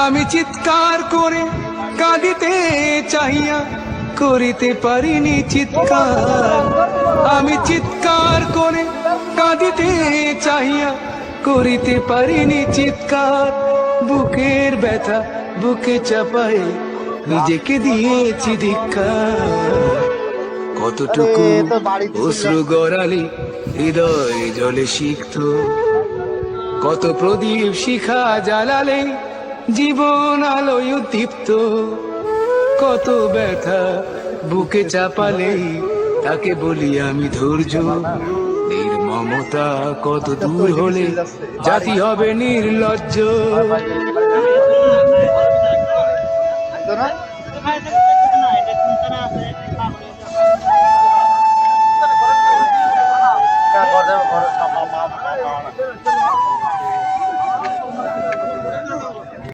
আমি চিৎকার করে কাঁদিতে চাহিয়া করিতে পারিনি চিৎকার। আমি চিৎকার করে কাঁদিতে চাহিয়া করিতে পারিনি চিৎকার। বুকের ব্যথা বুকে চাপাই নিজেকে দিয়েছি ধিক্কার। কতটুকু অশ্রু গড়ালি হৃদয় জলে সিক্ত, কত প্রদীপ শিখা জ্বালালে জীবন আলোয় উদ্দীপ্ত। কত ব্যথা বুকে চাপালে তাকে বলি আমি ধৈর্য। নির্মমতা কত দূর হলে জাতি হবে নির্লজ্জ।